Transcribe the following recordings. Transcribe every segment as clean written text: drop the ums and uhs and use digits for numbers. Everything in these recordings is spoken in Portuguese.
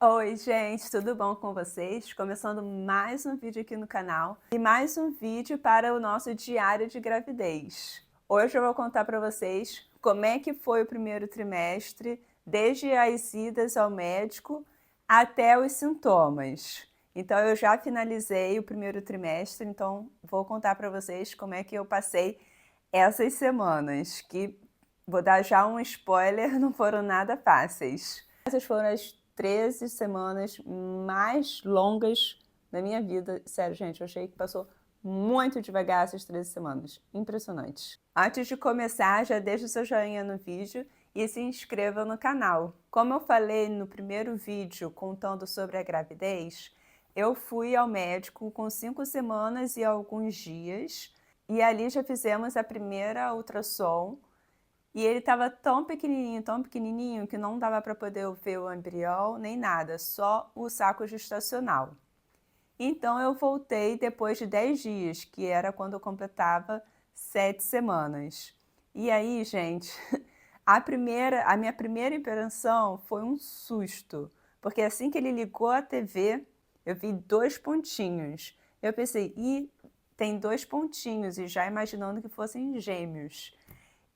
Oi, gente, tudo bom com vocês? Começando mais um vídeo aqui no canal e mais um vídeo para o nosso diário de gravidez. Hoje eu vou contar para vocês como é que foi o primeiro trimestre, desde as idas ao médico até os sintomas. Então eu já finalizei o primeiro trimestre, então vou contar para vocês como é que eu passei essas semanas, que vou dar já um spoiler, não foram nada fáceis. Essas foram as 13 semanas mais longas da minha vida. Sério, gente, eu achei que passou muito devagar essas 13 semanas. Impressionante. Antes de começar, já deixa o seu joinha no vídeo e se inscreva no canal. Como eu falei no primeiro vídeo contando sobre a gravidez, eu fui ao médico com 5 semanas e alguns dias e ali já fizemos a primeira ultrassom. E ele estava tão pequenininho, que não dava para poder ver o embrião nem nada, só o saco gestacional. Então eu voltei depois de 10 dias, que era quando eu completava 7 semanas. E aí, gente, a minha primeira impressão foi um susto, porque assim que ele ligou a TV, eu vi 2 pontinhos. Eu pensei, tem 2 pontinhos, e já imaginando que fossem gêmeos.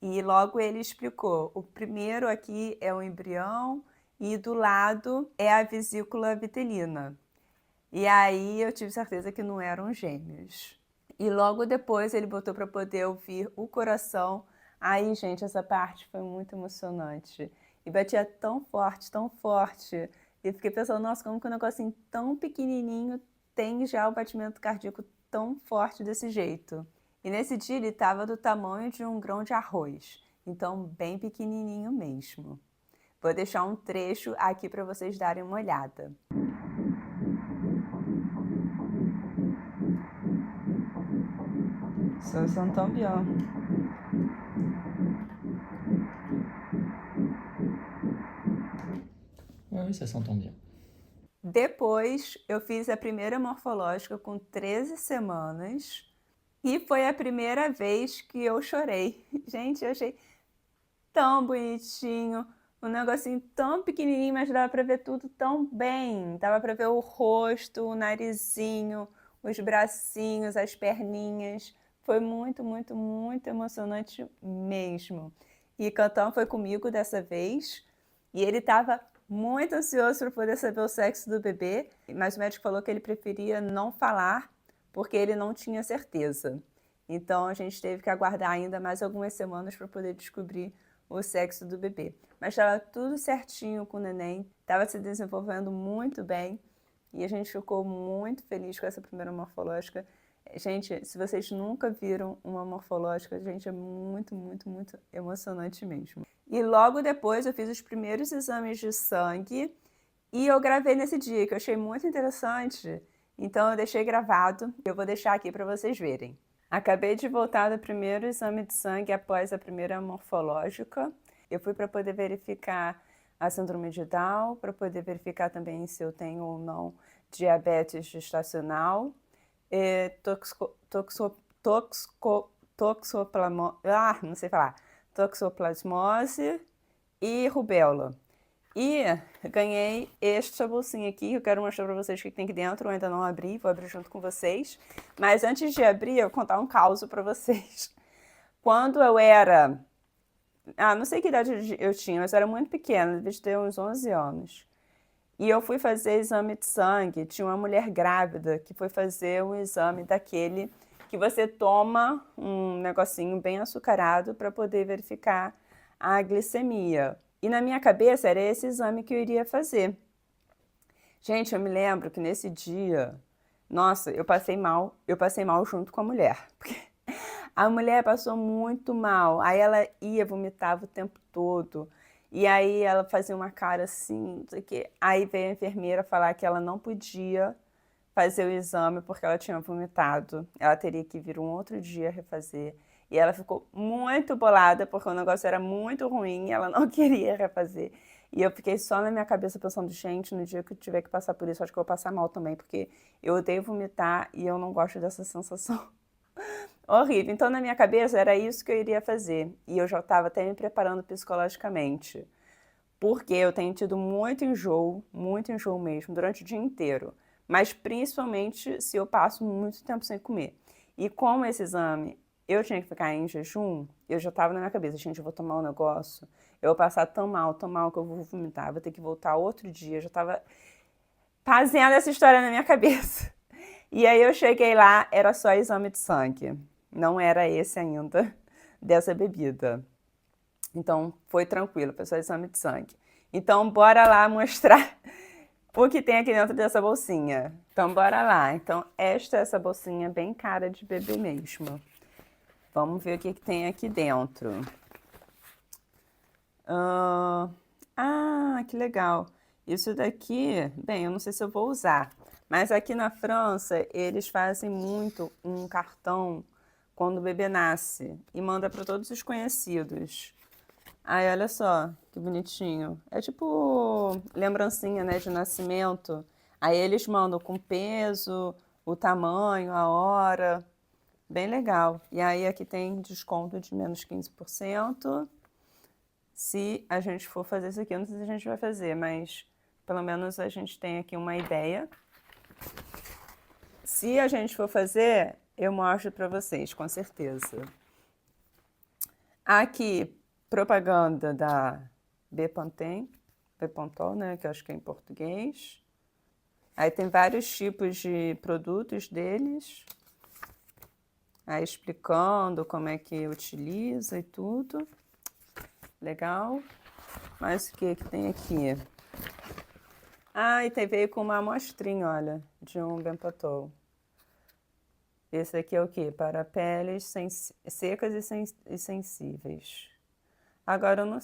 E logo ele explicou, o primeiro aqui é o embrião e do lado é a vesícula vitelina. E aí eu tive certeza que não eram gêmeos. E logo depois ele botou para poder ouvir o coração. Aí, gente, essa parte foi muito emocionante. E batia tão forte, tão forte. E fiquei pensando, nossa, como que um negocinho tão pequenininho tem já o batimento cardíaco tão forte desse jeito. E nesse dia ele estava do tamanho de um grão de arroz, então bem pequenininho mesmo. Vou deixar um trecho aqui para vocês darem uma olhada. Ça s'entend bien. Oui, ça s'entend bien. Depois eu fiz a primeira morfológica com 13 semanas e foi a primeira vez que eu chorei. Gente, eu achei tão bonitinho, um negocinho tão pequenininho, mas dava para ver tudo tão bem. Dava para ver o rosto, o narizinho, os bracinhos, as perninhas. Foi muito, muito, muito emocionante mesmo. E Cantão foi comigo dessa vez e ele estava muito ansioso para poder saber o sexo do bebê, mas o médico falou que ele preferia não falar porque ele não tinha certeza. Então a gente teve que aguardar ainda mais algumas semanas para poder descobrir o sexo do bebê. Mas estava tudo certinho com o neném, estava se desenvolvendo muito bem e a gente ficou muito feliz com essa primeira morfológica. Gente, se vocês nunca viram uma morfológica, gente, é muito, muito, muito emocionante mesmo. E logo depois eu fiz os primeiros exames de sangue e eu gravei nesse dia, que eu achei muito interessante. Então eu deixei gravado e eu vou deixar aqui para vocês verem. Acabei de voltar do primeiro exame de sangue após a primeira morfológica. Eu fui para poder verificar a síndrome de Down, para poder verificar também se eu tenho ou não diabetes gestacional, não sei falar, toxoplasmose e rubéola. E ganhei esta bolsinha aqui, eu quero mostrar para vocês o que tem aqui dentro, eu ainda não abri, vou abrir junto com vocês. Mas antes de abrir, eu vou contar um caos para vocês. Quando eu era... não sei que idade eu tinha, mas eu era muito pequena, devia ter uns 11 anos. E eu fui fazer exame de sangue, tinha uma mulher grávida que foi fazer um exame daquele que você toma um negocinho bem açucarado para poder verificar a glicemia. E na minha cabeça era esse exame que eu iria fazer. Gente, eu me lembro que nesse dia, nossa, eu passei mal junto com a mulher. Porque a mulher passou muito mal, aí ela ia, vomitava o tempo todo. E aí ela fazia uma cara assim, não sei o quê. Aí veio a enfermeira falar que ela não podia fazer o exame porque ela tinha vomitado. Ela teria que vir um outro dia refazer. E ela ficou muito bolada porque o negócio era muito ruim e ela não queria refazer. E eu fiquei só na minha cabeça pensando, gente, no dia que eu tiver que passar por isso, acho que eu vou passar mal também, porque eu odeio vomitar e eu não gosto dessa sensação horrível. Então, na minha cabeça, era isso que eu iria fazer. E eu já estava até me preparando psicologicamente. porque eu tenho tido muito enjoo mesmo, durante o dia inteiro. Mas principalmente se eu passo muito tempo sem comer. E como esse exame eu tinha que ficar em jejum, eu já tava na minha cabeça, gente, eu vou tomar um negócio, eu vou passar tão mal que eu vou vomitar, vou ter que voltar outro dia, eu já tava fazendo essa história na minha cabeça. E aí eu cheguei lá, era só exame de sangue, não era esse ainda, dessa bebida. Então foi tranquilo, foi só exame de sangue. Então bora lá mostrar o que tem aqui dentro dessa bolsinha. Então bora lá. Então esta é essa bolsinha bem cara de bebê mesmo. Vamos ver o que tem aqui dentro. Que legal. Isso daqui, bem, eu não sei se eu vou usar, mas aqui na França eles fazem muito um cartão quando o bebê nasce e manda para todos os conhecidos. Ai, olha só, que bonitinho. É tipo lembrancinha, né, de nascimento. Aí eles mandam com peso, o tamanho, a hora. Bem legal. E aí aqui tem desconto de menos 15%. Se a gente for fazer isso aqui, eu não sei se a gente vai fazer, mas pelo menos a gente tem aqui uma ideia. Se a gente for fazer, eu mostro para vocês, com certeza. Aqui, propaganda da Bepantol, né, que eu acho que é em português. Aí tem vários tipos de produtos deles. Aí explicando como é que utiliza e tudo. Legal. Mas o que tem aqui? E veio com uma amostrinha, olha, de um Bepantol. Esse aqui é o quê? Para peles secas e sensíveis. Agora eu não...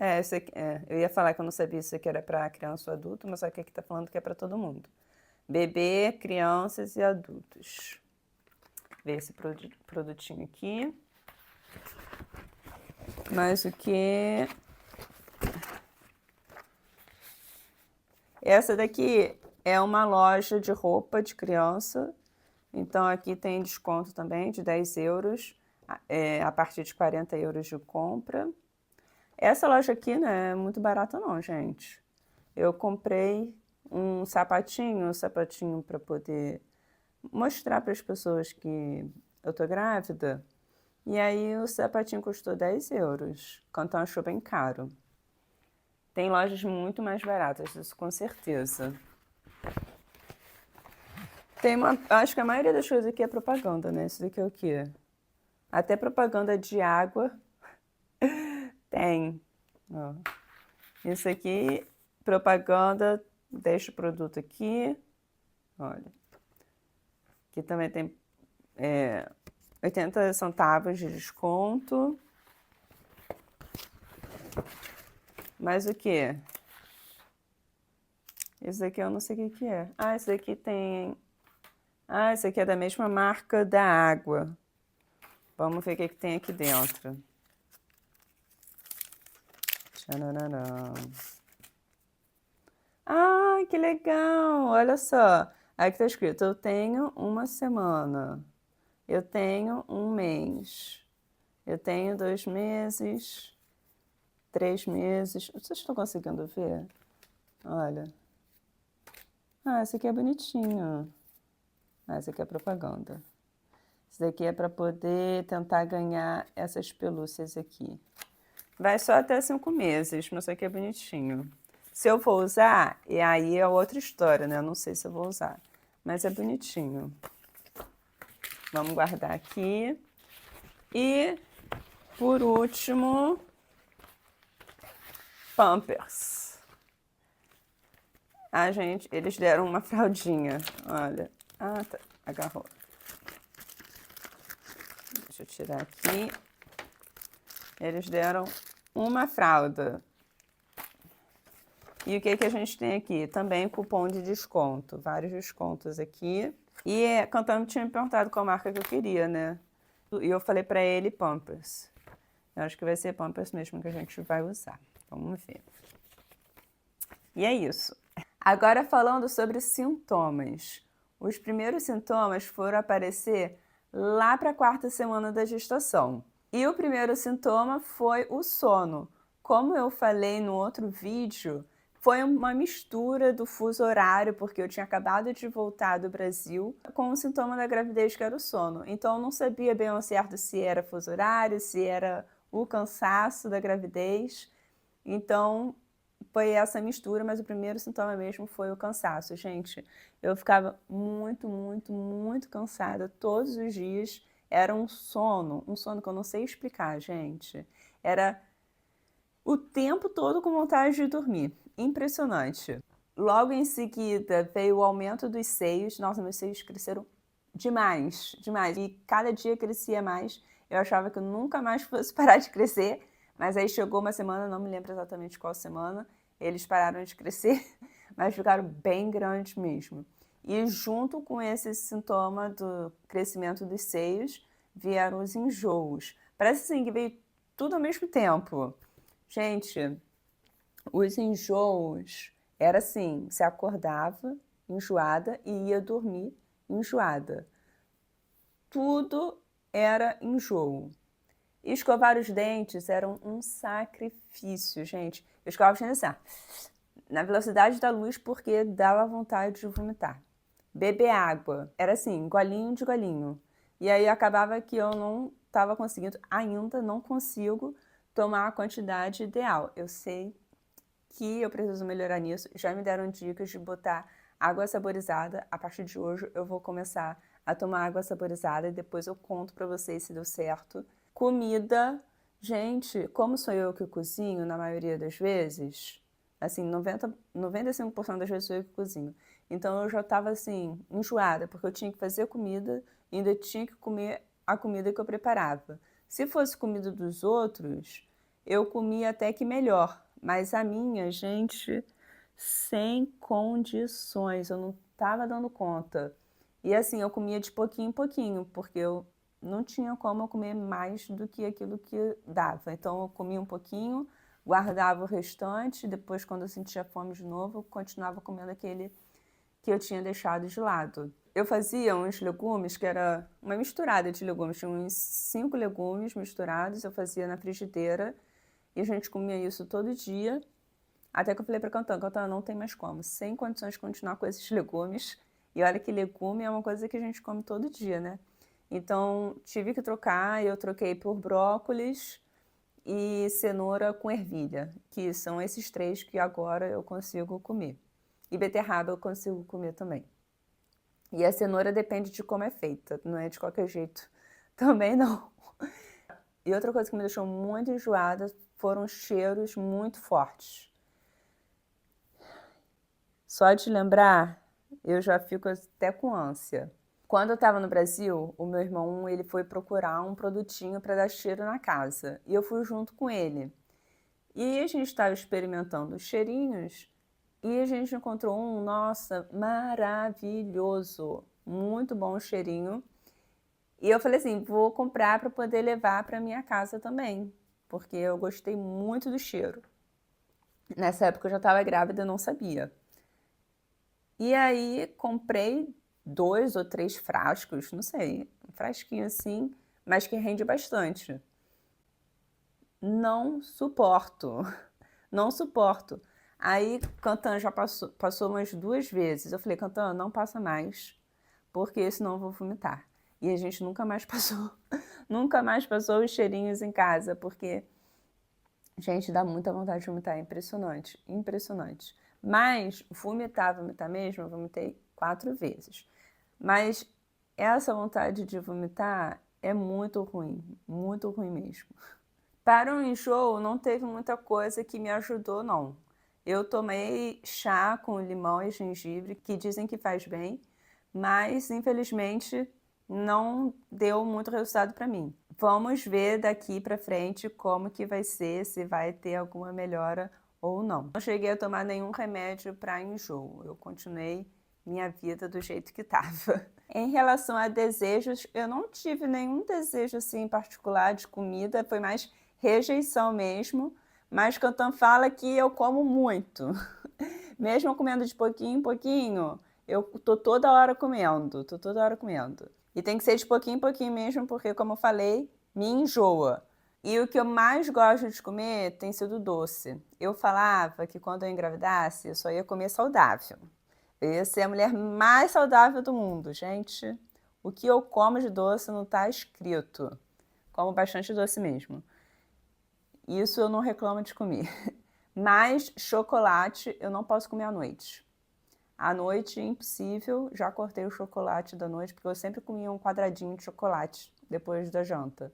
esse aqui, eu ia falar que eu não sabia se isso aqui era para criança ou adulto, mas aqui tá falando que é para todo mundo. Bebê, crianças e adultos. Ver esse produtinho aqui. Mas o que... Essa daqui é uma loja de roupa de criança. Então aqui tem desconto também de 10 euros, a partir de 40 euros de compra. Essa loja aqui não é muito barata não, gente. Eu comprei um sapatinho para poder mostrar para as pessoas que eu tô grávida. E aí o sapatinho custou 10 euros, então achou bem caro. Tem lojas muito mais baratas, isso com certeza. Acho que a maioria das coisas aqui é propaganda, né? Isso daqui é o quê? Até propaganda de água tem. Ó. Isso aqui, propaganda, deixa o produto aqui. Olha. Aqui também tem 80 centavos de desconto. Mas o que? Isso aqui eu não sei o que é. Isso aqui tem... esse aqui é da mesma marca da água. Vamos ver o que tem aqui dentro. Tchananã. Que legal! Olha só. Aqui tá escrito, eu tenho uma semana. Eu tenho um mês. Eu tenho 2 meses. 3 meses. Vocês estão conseguindo ver? Olha. Esse aqui é bonitinho. Esse aqui é propaganda. Esse daqui é para poder tentar ganhar essas pelúcias aqui. Vai só até 5 meses, mas isso aqui é bonitinho. Se eu for usar, e aí é outra história, né? Eu não sei se eu vou usar, mas é bonitinho. Vamos guardar aqui. E, por último, Pampers. Eles deram uma fraldinha, olha. Tá, agarrou. Deixa eu tirar aqui. Eles deram uma fralda. E o que a gente tem aqui? Também cupom de desconto. Vários descontos aqui. E Cantando tinha me perguntado qual marca que eu queria, né? E eu falei pra ele Pampers. Eu acho que vai ser Pampers mesmo que a gente vai usar. Vamos ver. E é isso. Agora falando sobre sintomas. Os primeiros sintomas foram aparecer lá para a 4ª semana da gestação. E o primeiro sintoma foi o sono. como eu falei no outro vídeo, foi uma mistura do fuso horário, porque eu tinha acabado de voltar do Brasil, com o sintoma da gravidez, que era o sono. Então eu não sabia bem ao certo se era fuso horário, se era o cansaço da gravidez. Então foi essa mistura, mas o primeiro sintoma mesmo foi o cansaço. Gente, eu ficava muito, muito, muito cansada todos os dias. Era um sono que eu não sei explicar, gente. Era o tempo todo com vontade de dormir. Impressionante. Logo em seguida veio o aumento dos seios. Nossa, meus seios cresceram demais, demais. E cada dia crescia mais. Eu achava que eu nunca mais fosse parar de crescer. Mas aí chegou uma semana, não me lembro exatamente qual semana, eles pararam de crescer, mas ficaram bem grandes mesmo. E junto com esse sintoma do crescimento dos seios, vieram os enjoos. Parece assim que veio tudo ao mesmo tempo. Gente, os enjoos era assim, você acordava enjoada e ia dormir enjoada. Tudo era enjoo. E escovar os dentes era um sacrifício, gente. Eu escovava os dentes assim, na velocidade da luz, porque dava vontade de vomitar. Beber água era assim, golinho de golinho. E aí acabava que eu não estava conseguindo, ainda não consigo tomar a quantidade ideal. Eu sei que eu preciso melhorar nisso. Já me deram dicas de botar água saborizada. A partir de hoje eu vou começar a tomar água saborizada e depois eu conto para vocês se deu certo. Comida, gente, como sou eu que cozinho na maioria das vezes, assim, 95% das vezes sou eu que cozinho. Então eu já estava assim, enjoada, porque eu tinha que fazer comida e ainda tinha que comer a comida que eu preparava. Se fosse comida dos outros, eu comia até que melhor, mas a minha, gente, sem condições, eu não estava dando conta. E assim, eu comia de pouquinho em pouquinho, porque eu não tinha como eu comer mais do que aquilo que dava. Então eu comia um pouquinho, guardava o restante, depois quando eu sentia fome de novo, eu continuava comendo aquele que eu tinha deixado de lado. Eu fazia uns legumes que era uma misturada de legumes, tinha uns 5 legumes misturados, eu fazia na frigideira e a gente comia isso todo dia. Até que eu falei para Cantã, não tem mais como, sem condições de continuar com esses legumes. E olha que legume é uma coisa que a gente come todo dia, né? Então tive que trocar, eu troquei por brócolis e cenoura com ervilha, que são esses 3 que agora eu consigo comer. E beterraba eu consigo comer também. E a cenoura depende de como é feita, não é de qualquer jeito também não. E outra coisa que me deixou muito enjoada foram cheiros muito fortes. Só de lembrar, eu já fico até com ânsia. Quando eu estava no Brasil, o meu irmão ele foi procurar um produtinho para dar cheiro na casa. E eu fui junto com ele. E a gente estava experimentando os cheirinhos e a gente encontrou um, nossa, maravilhoso. Muito bom o cheirinho. E eu falei assim, vou comprar para poder levar para minha casa também. Porque eu gostei muito do cheiro. Nessa época eu já estava grávida, eu não sabia. E aí comprei 2 ou 3 frascos, não sei, um frasquinho assim, mas que rende bastante. Não suporto, não suporto. Aí Cantã já passou umas 2 vezes. Eu falei, Cantã, não passa mais, porque senão eu vou vomitar. E a gente nunca mais passou, nunca mais passou os cheirinhos em casa, porque, gente, dá muita vontade de vomitar, é impressionante, impressionante. Mas vomitar mesmo, eu vomitei 4 vezes. Mas essa vontade de vomitar é muito ruim mesmo. Para o enjoo, não teve muita coisa que me ajudou, não. Eu tomei chá com limão e gengibre, que dizem que faz bem, mas infelizmente não deu muito resultado para mim. Vamos ver daqui para frente como que vai ser, se vai ter alguma melhora ou não. Não cheguei a tomar nenhum remédio para enjoo, eu continuei minha vida do jeito que estava. Em relação a desejos, eu não tive nenhum desejo assim em particular de comida, foi mais rejeição mesmo, mas Cantã fala que eu como muito. Mesmo comendo de pouquinho em pouquinho, eu tô toda hora comendo, E tem que ser de pouquinho em pouquinho mesmo, porque como eu falei, me enjoa. E o que eu mais gosto de comer tem sido doce. Eu falava que quando eu engravidasse, eu só ia comer saudável. Eu ia ser a mulher mais saudável do mundo, gente. O que eu como de doce não tá escrito. Como bastante doce mesmo. Isso eu não reclamo de comer. Mas chocolate eu não posso comer à noite. À noite, impossível. Já cortei o chocolate da noite, porque eu sempre comia um quadradinho de chocolate depois da janta.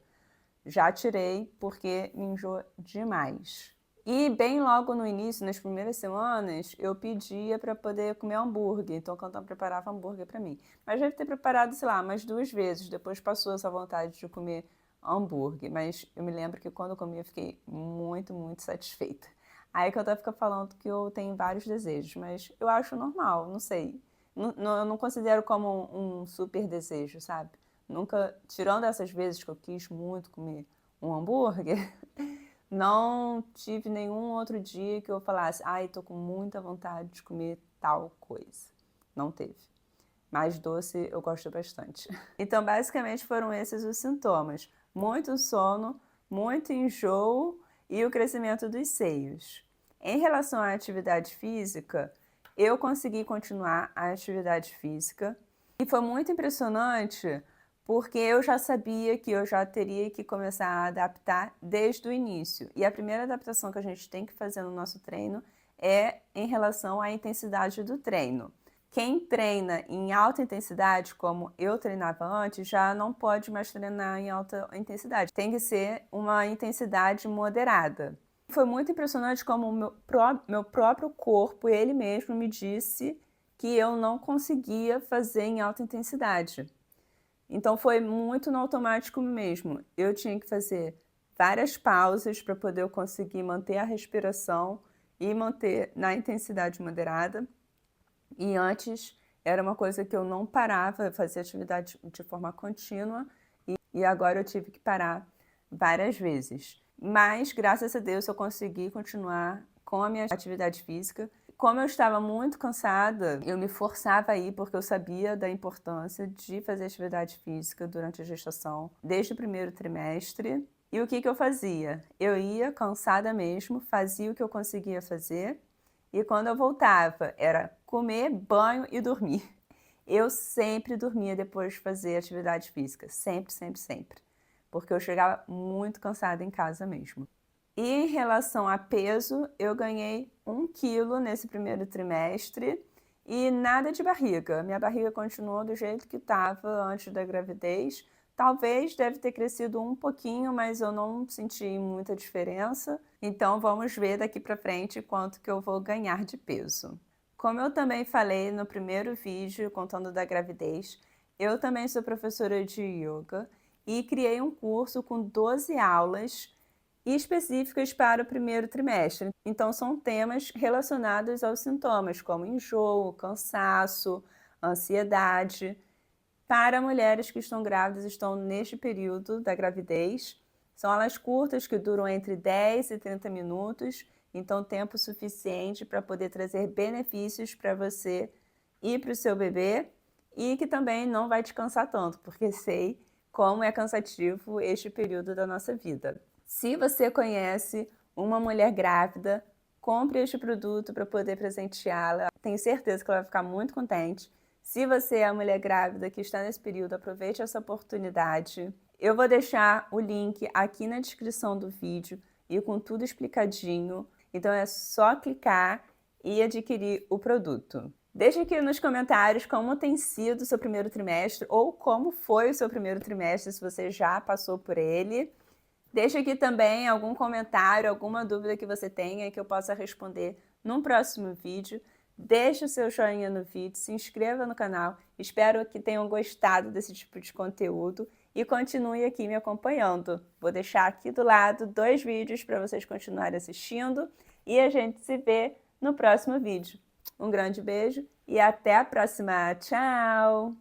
Já tirei porque me enjoa demais. E bem logo no início, nas primeiras semanas, eu pedia para poder comer hambúrguer. Então, o Cantão preparava hambúrguer para mim. Mas deve ter preparado, sei lá, umas 2 vezes. Depois passou essa vontade de comer hambúrguer. Mas eu me lembro que quando eu comi, eu fiquei muito, muito satisfeita. Aí que eu fica falando que eu tenho vários desejos, mas eu acho normal, não sei. Eu não considero como um super desejo, sabe? Nunca, tirando essas vezes que eu quis muito comer um hambúrguer, não tive nenhum outro dia que eu falasse, ai, tô com muita vontade de comer tal coisa. Não teve. Mas doce eu gosto bastante. Então, basicamente, foram esses os sintomas. Muito sono, muito enjoo e o crescimento dos seios. Em relação à atividade física, eu consegui continuar a atividade física e foi muito impressionante porque eu já sabia que eu já teria que começar a adaptar desde o início. E a primeira adaptação que a gente tem que fazer no nosso treino é em relação à intensidade do treino. Quem treina em alta intensidade, como eu treinava antes, já não pode mais treinar em alta intensidade. Tem que ser uma intensidade moderada. Foi muito impressionante como o meu próprio corpo, ele mesmo me disse que eu não conseguia fazer em alta intensidade. Então foi muito no automático mesmo. Eu tinha que fazer várias pausas para poder eu conseguir manter a respiração e manter na intensidade moderada. E antes era uma coisa que eu não parava, fazia atividade de forma contínua e agora eu tive que parar várias vezes. Mas, graças a Deus, eu consegui continuar com a minha atividade física. Como eu estava muito cansada, eu me forçava a ir porque eu sabia da importância de fazer atividade física durante a gestação, desde o primeiro trimestre. E o que eu fazia? Eu ia cansada mesmo, fazia o que eu conseguia fazer e quando eu voltava era comer, banho e dormir. Eu sempre dormia depois de fazer atividade física, sempre, sempre, sempre, porque eu chegava muito cansada em casa mesmo. E em relação a peso, eu ganhei 1 quilo nesse primeiro trimestre e nada de barriga. Minha barriga continuou do jeito que estava antes da gravidez. Talvez deve ter crescido um pouquinho, mas eu não senti muita diferença. Então vamos ver daqui para frente quanto que eu vou ganhar de peso. Como eu também falei no primeiro vídeo contando da gravidez, eu também sou professora de yoga e criei um curso com 12 aulas específicas para o primeiro trimestre. Então, são temas relacionados aos sintomas, como enjoo, cansaço, ansiedade. Para mulheres que estão grávidas, estão neste período da gravidez. São aulas curtas que duram entre 10 e 30 minutos, então tempo suficiente para poder trazer benefícios para você e para o seu bebê e que também não vai te cansar tanto, porque sei como é cansativo este período da nossa vida. Se você conhece uma mulher grávida, compre este produto para poder presenteá-la. Tenho certeza que ela vai ficar muito contente. Se você é a mulher grávida que está nesse período, aproveite essa oportunidade. Eu vou deixar o link aqui na descrição do vídeo e com tudo explicadinho. Então é só clicar e adquirir o produto. Deixe aqui nos comentários como tem sido o seu primeiro trimestre ou como foi o seu primeiro trimestre, se você já passou por ele. Deixa aqui também algum comentário, alguma dúvida que você tenha que eu possa responder num próximo vídeo. Deixe o seu joinha no vídeo, se inscreva no canal. Espero que tenham gostado desse tipo de conteúdo e continue aqui me acompanhando. Vou deixar aqui do lado 2 vídeos para vocês continuarem assistindo e a gente se vê no próximo vídeo. Um grande beijo e até a próxima. Tchau!